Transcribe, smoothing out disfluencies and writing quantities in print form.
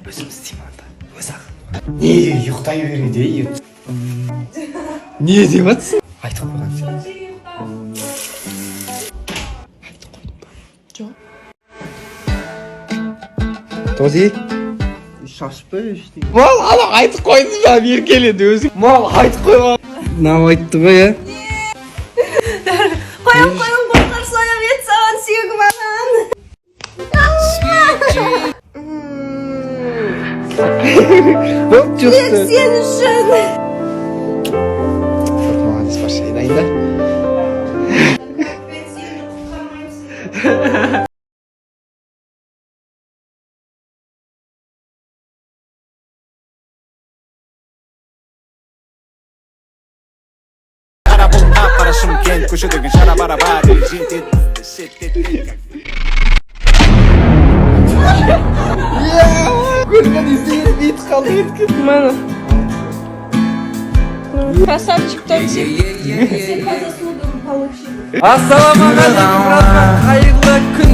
Өзім істеймін анда. Өз ақым. Не, ұйықтай береді, ей. Не деп атсың? Айтып қойған сен. Айтып қойдым ба? Жоқ. Този? Шашпай işte. Мал, ана айтып қойдың ба? Меркеледі өзің. Мал, айтып қойған. Мынау айтты ғой, ә? Қоям, қоштар соям ет саған сүйегім аған. Болып Тек жүрсі. сен үшін. Маған спашы айдайын да. Мен сені құтқармаймын. Шымкент көшедегі шара бара бар Көрген іздеген бейт қалды еткен. Mana. Красавчик Тотик. Сен по заслугам получил. Ассалаумағалейкум, братан. Қайырлы күн